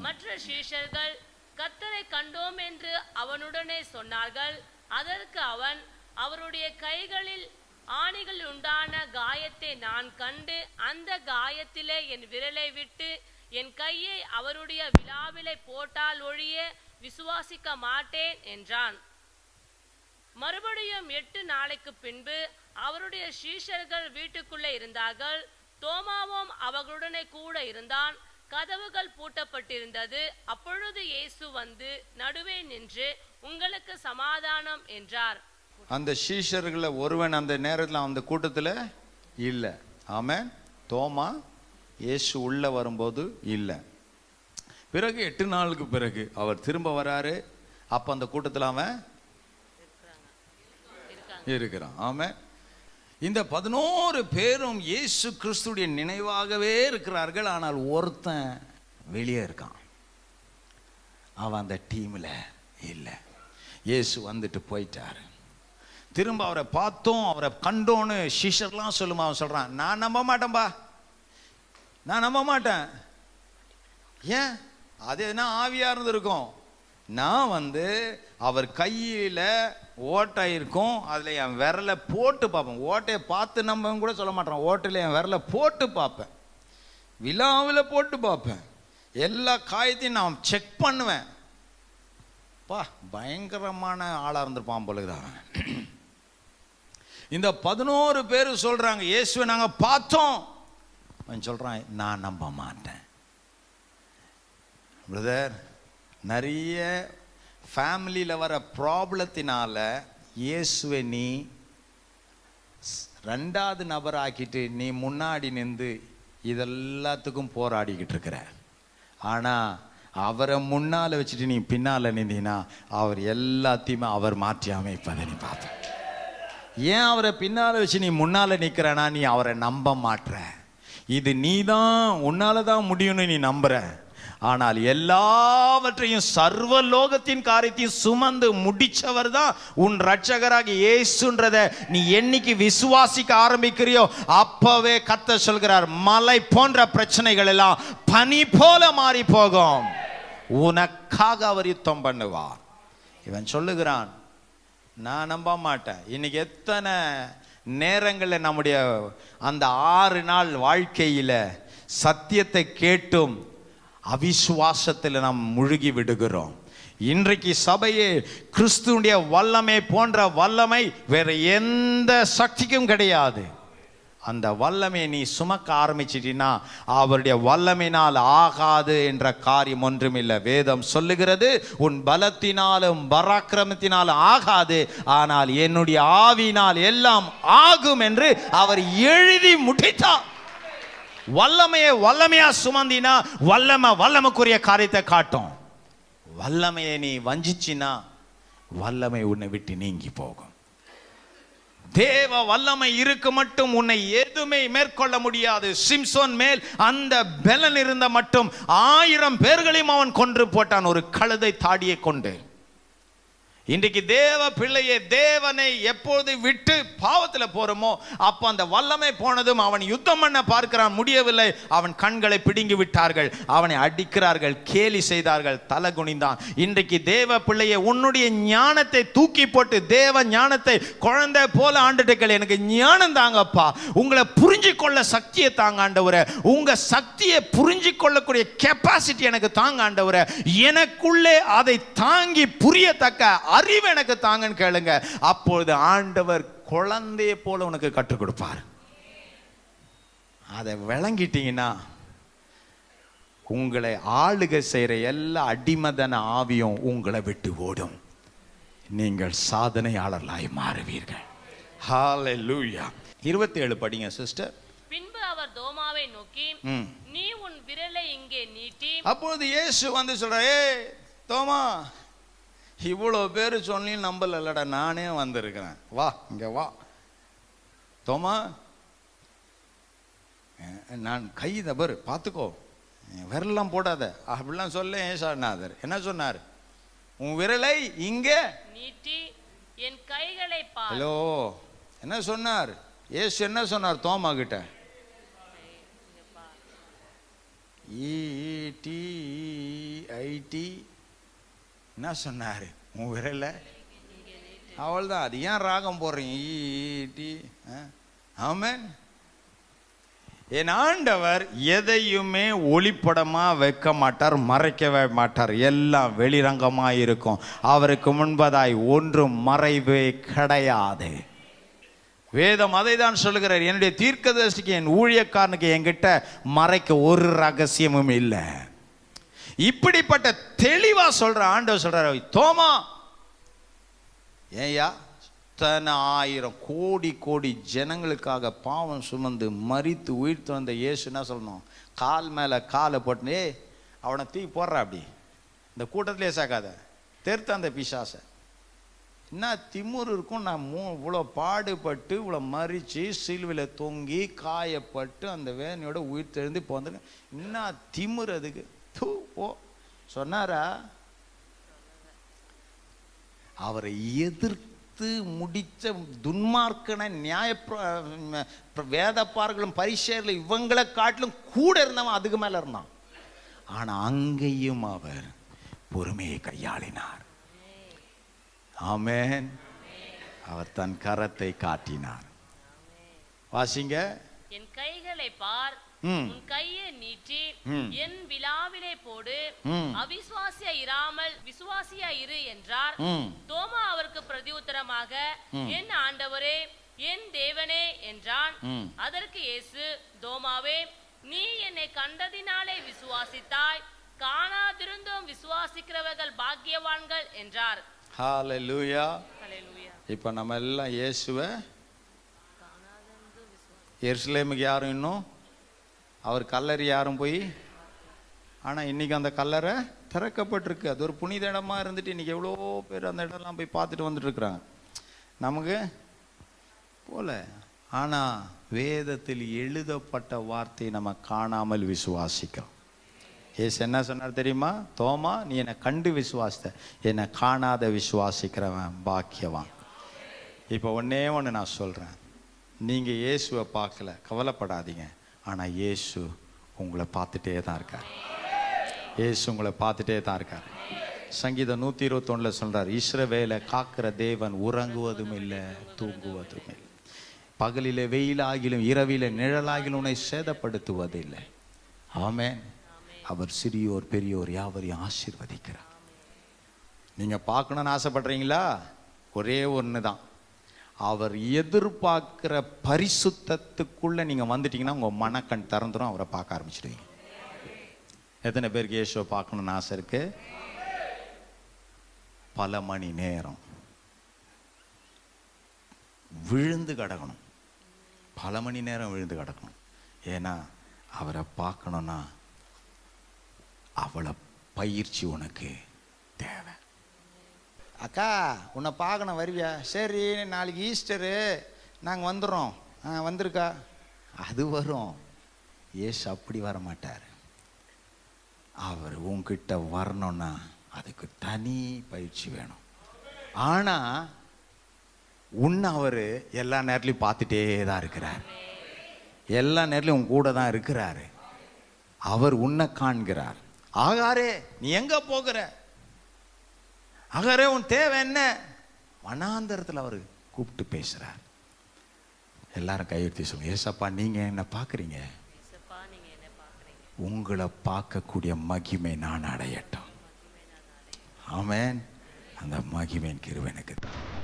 Speaker 2: மற்ற சீஷர்கள் கர்த்தரை கண்டோம் என்று அவனுடனே சொன்னார்கள். அதற்கு அவன், அவருடைய கைகளில் ஆணிகள் உண்டான காயத்தை நான் கண்டு அந்த காயத்திலே என் விரலை விட்டு என் கையை அவருடைய விலாவிலை போட்டால் ஒழிய விசுவாசிக்க மாட்டேன் என்றான். மறுபடியும் 8 நாளைக்கு பின்பு அவருடைய சீஷர்கள் வீட்டுக்குள்ளே இருந்தார்கள். தோமாவும் அவர்களுடனே கூட இருந்தான். கதவுகள் பூட்டப்பட்டிருந்தது. அப்பொழுது இயேசு வந்து நடுவே நின்று, உங்களுக்கு சமாதானம் என்றார்.
Speaker 1: அந்த சீஷர்களை ஒருவன் அந்த நேரத்தில் அந்த கூட்டத்தில் இல்லை. ஆமென். தோமா இயேசு உள்ள வரும்போது இல்லை. பிறகு 8 நாளுக்கு பிறகு அவர் திரும்ப வராரு. அப்ப அந்த கூட்டத்தில் அவன் இருக்கிறான். ஆமென். இந்த 11 பேரும் இயேசு கிறிஸ்துடைய நினைவாகவே இருக்கிறார்கள். ஆனால் ஒருத்தன் வெளியே இருக்கான், அவன் அந்த டீம்ல இல்லை. இயேசு வந்துட்டு போயிட்டாரு. திரும்ப அவரை பார்த்தோம், அவரை கண்டோன்னு சீஷர்லாம் சொல்லுமா. அவன் சொல்றான், நான் நம்ப மாட்டேன்பா, நான் நம்ப மாட்டேன். ஏன்? அது என்ன ஆவியா இருந்திருக்கும். நான் வந்து அவர் கையில ஓட்டை இருக்கும், அதுல என் விரலை போட்டு பார்ப்பேன். ஓட்டையை பார்த்து நம்ப கூட சொல்ல மாட்டேன், ஓட்டையில என் விரலை போட்டு பார்ப்பேன், விழாவில் போட்டு பார்ப்பேன், எல்லா காயத்தையும் நான் செக் பண்ணுவேன். பா, பயங்கரமான ஆளா இருந்திருப்பான் பொழுதுதான். இந்த 11 பேர் சொல்றாங்க, இயேசுவை நாங்க பார்த்தோம். அவன் சொல்றான், நான் நம்ப மாட்டேன். பிரதர், நிறைய ஃபேமிலியில் வர ப்ராப்ளத்தினால இயேசுவை நீ 2வது நபர் ஆக்கிட்டு நீ முன்னாடி நின்று இதெல்லாத்துக்கும் போராடிக்கிட்டு இருக்கிற. ஆனால் அவரை முன்னால் வச்சுட்டு நீ பின்னால் நின்றீன்னா அவர் எல்லாத்தையுமே அவர் மாற்றி அமைப்பதை நீ பார்த்த. ஏன் அவரை பின்னால் வச்சு நீ முன்னால் நிற்கிறனா? நீ அவரை நம்ப மாட்ற. இது நீ தான், உன்னால தான் முடியும்னு நீ நம்புற. ஆனால் எல்லாவற்றையும் சர்வலோகத்தின் காரியத்தையும் சுமந்து முடிச்சவர் தான் உன் ரட்சகராக இயேசுன்றத நீ என்னைக்கு விசுவாசிக்க ஆரம்பிக்கிறியோ அப்பவே கர்த்தர் சொல்கிறார், மலை போன்ற பிரச்சனைகள் எல்லாம் பனி போல மாறி போகும், உனக்காக அவர் யுத்தம் பண்ணுவார். இவன் சொல்லுகிறான், நான் நம்ப மாட்டேன். இன்னைக்கு எத்தனை நேரங்களில் நம்முடைய அந்த 6 நாள் வாழ்க்கையில சத்தியத்தை கேட்டும் அவிசுவாசத்தில் நாம் முழுகி விடுகிறோம். இன்றைக்கு சபையே கிறிஸ்துவுடைய வல்லமை போன்ற வல்லமை வேற எந்த சக்திக்கும் கிடையாது. அந்த வல்லமையை நீ சுமக்க ஆரம்பிச்சிட்டினா அவருடைய வல்லமையினால் ஆகாது என்ற காரியம் ஒன்றுமில்லை. வேதம் சொல்லுகிறது, உன் பலத்தினாலும் பராக்கிரமத்தினாலும் ஆகாது, ஆனால் என்னுடைய ஆவியினால் எல்லாம் ஆகும் என்று அவர் எழுதி முடித்தார். வல்லமையை வல்லமையா சுமந்தினா வல்லமைக்குரிய காரியத்தை காட்டும். வல்லமையை நீ வஞ்சிச்சினா வல்லமை உன்னை விட்டு நீங்கி போகும். தேவ வல்லமை இருக்கு மட்டும் உன்னை எதுவுமே மேற்கொள்ள முடியாது. சிம்சோன் மேல் அந்த பலன் இருந்த மட்டும் 1000 பேர்களையும் அவன் கொன்று போட்டான், ஒரு கழுதை தாடியை கொண்டு. இன்றைக்கு தேவ பிள்ளையை, தேவனை எப்போது விட்டு பாவத்தில் போறோமோ அப்போ அந்த வல்லமை போனதும் அவன் யுத்தம் பண்ண பார்க்கிறான், முடியவில்லை. அவன் கண்களை பிடுங்கி விட்டார்கள், அவனை அடிக்கிறார்கள், கேலி செய்தார்கள், தலை குனிந்தான். இன்றைக்கு தேவ பிள்ளையை, உன்னுடைய ஞானத்தை தூக்கி போட்டு தேவ ஞானத்தை குழந்தை போல ஆண்டுகள், எனக்கு ஞானம் தாங்கப்பா, உங்களை புரிஞ்சு கொள்ள சக்தியை தாங்க ஆண்டவரே, உங்க சக்தியை புரிஞ்சு கொள்ளக்கூடிய கெப்பாசிட்டி எனக்கு தாங்க ஆண்டவரே, எனக்குள்ளே அதை தாங்கி புரியத்தக்க அறிவு எனக்கு தாங்கன்னு கேளுங்க. அப்பொழுது ஆண்டவர் குழந்தையை போல உனக்கு கற்றுக் கொடுப்பார். அதை விளங்கிட்டீங்கன்னா உங்களை ஆளுகை செய்யற எல்லா அடிமதன ஆவியும் உங்களை விட்டு ஓடும். நீங்கள் சாதனையாளர்களாய் மாறுவீர்கள். ஹalleluya. 27 படிங்க சிஸ்டர்.
Speaker 2: பின்பு அவர் தோமாவை நோக்கி, நீ உன் விரலை இங்கே நீட்டி.
Speaker 1: அப்பொழுது இயேசு வந்து சொல்ற, ஏய் தோமா, இவ்வளோ பேர் சொல்லி நம்பலடா, நானே வந்திருக்கிறேன், வா இங்க வா. தோமா, நான் கை தபர் பார்த்துக்கோ, விரலாம் போடாத அப்படிலாம் சொல்ல. ஏசாநாதர் என்ன சொன்னார்? உன் விரலை இங்க
Speaker 2: நீட்டி என் கைகளை பார்.
Speaker 1: ஹலோ, என்ன சொன்னார் இயேசு? என்ன சொன்னார் தோமா கிட்ட? ETIT என்ன சொன்னாரு? உன் விரல. அவள்தான். அது ஏன் ராகம் போடுறீங்க? ஈட்டி. ஆமென். என் ஆண்டவர் எதையுமே ஒளிப்படமா வைக்க மாட்டார், மறைக்கவே மாட்டார். எல்லாம் வெளிரங்கமா இருக்கும். அவருக்கு முன்பதாய் ஒன்றும் மறைவே கிடையாது. வேதம் அதை தான் சொல்லுகிறார். என்னுடைய தீர்க்கதரிசிக்கு, என் ஊழியக்காரனுக்கு என்கிட்ட மறைக்க ஒரு ரகசியமும் இல்லை. இப்படிப்பட்ட தெளிவா சொல்ற ஆண்டவர் சொல்றாரு, தோமா, ஏயா தன 1000 கோடி கோடி ஜனங்களுக்காக பாவம் சுமந்து மரித்து உயிர்த்து வந்த இயேசு என்ன சொல்லணும்? கால் மேல காலை போட்டு, அவனை தூக்கி போடுற, அப்படி இந்த கூட்டத்திலே சேர்க்காத, தெருத்த அந்த பிசாசை. என்ன திமுரு இருக்கும்? நான் இவ்வளோ பாடுபட்டு இவ்வளோ மறித்து சிலுவையில் தொங்கி காயப்பட்டு அந்த வேதனையோட உயிர் தெழுந்து போந்தேன், என்ன திமுரு அதுக்கு? தூ போ சொன்னாரா? அவரை எதிர்த்து முடித்த துன்மார்க்கன நியாய வேதப்பார்களும் பரிசேயர்களும் இவங்களை காட்டிலும் கூட இருந்தவன் அதுக்கு மேல இருந்தான். ஆனா அங்கேயும் அவர் பொறுமையை கையாளினார். ஆமென். அவர் தன் கரத்தை காட்டினார். வாசிங்க.
Speaker 2: என் கைகளை பார், உன் கையை நீட்டி என் விலாவிலே போடு, அவிசுவாசியா இராமல் விசுவாசியா இரு என்றார். தோமா அவருக்கு பிரதியுத்தரமாக, என் ஆண்டவரே, என் தேவனே என்றான். அதற்கு இயேசு, தோமாவே, நீ என்னை கண்டதினாலே விசுவாசித்தாய், காணாதிருந்தும் விசுவாசிக்கிறவர்கள் பாக்கியவான்கள் என்றார்.
Speaker 1: ஹalleluya.
Speaker 2: ஹalleluya.
Speaker 1: இப்போ நம்ம எல்லாம் இயேசுவை, எருசலேமுக்கு யாரும் இன்னும் அவர் கல்லறை யாரும் போய், ஆனால் இன்னைக்கு அந்த கல்லறை திறக்கப்பட்டிருக்கு. அது ஒரு புனித இடமா இருந்துட்டு இன்னைக்கு எவ்வளோ பேர் அந்த இடம்லாம் போய் பார்த்துட்டு வந்துட்டு இருக்கிறாங்க. நமக்கு போல. ஆனால் வேதத்தில் எழுதப்பட்ட வார்த்தையை நம்ம காணாமல் விசுவாசிக்கிறோம். ஏசு என்ன சொன்னார் தெரியுமா? தோமா, நீ என்னை கண்டு விசுவாசித்த, என்னை காணாத விசுவாசிக்கிறவன் பாக்கியவான். இப்போ ஒன்னே ஒன்று நான் சொல்கிறேன், நீங்கள் இயேசுவை பார்க்கல, கவலைப்படாதீங்க. ஆனால் இயேசு உங்களை பார்த்துட்டே தான் இருக்கார். இயேசு உங்களை பார்த்துட்டே தான் இருக்கார். சங்கீதம் 121 சொல்கிறார், இஸ்ரவேலை காக்கிற தேவன் உறங்குவதும் இல்லை, தூங்குவதும் இல்லை. பகலிலே வெயிலாகிலும் இரவிலே நிழலாகிலும் உன்னை சேதப்படுத்துவதில்லை. ஆமென். அவர் சிறியோர் பெரியோர் யாவரையும் ஆசீர்வதிக்கிறார். நீங்கள் பார்க்கணுன்னு ஆசைப்படுறீங்களா? ஒரே ஒன்று தான், அவர் எதிர்பார்க்கிற பரிசுத்தத்துக்குள்ள நீங்கள் வந்துட்டீங்கன்னா உங்கள் மனக்கண் திறந்துடும், அவரை பார்க்க ஆரம்பிச்சிடுவீங்க. எத்தனை பேருக்கு இயேசுவை பார்க்கணுன்னு ஆசை இருக்கு? பல மணி நேரம் விழுந்து கிடக்கணும், பல மணி நேரம் விழுந்து கிடக்கணும். ஏன்னா அவரை பார்க்கணுன்னா அவளை பயிற்சி உனக்கு தேவை. அக்கா, உன்னை பார்க்கணும், வருவியா? சரி, நாளைக்கு ஈஸ்டரு, நாங்கள் வந்துடுறோம். வந்திருக்கா? அது வரும். ஏசு அப்படி வர மாட்டார். அவர் உன்கிட்ட வரணும்னா அதுக்கு தனி பயிற்சி வேணும். ஆனா உன்னை அவர் எல்லா நேரத்துலையும் பார்த்துட்டே தான் இருக்கிறார். எல்லா நேரத்துலையும் உன் கூட தான் இருக்கிறாரு. அவர் உன்னை காண்கிறார். ஆகாரே நீ எங்க போகிற? ஆகாரே உன் தேவை என்ன? வனாந்தரத்தில் அவர் கூப்பிட்டு பேசுறார். எல்லாரும் கையெழுத்தி சொல்லுங்க, ஏசப்பா நீங்க என்ன பார்க்குறீங்க? உங்களை பார்க்கக்கூடிய மகிமை நான் அடையட்டும். ஆமென். அந்த மகிமையின் கிருபை எனக்கு தான்.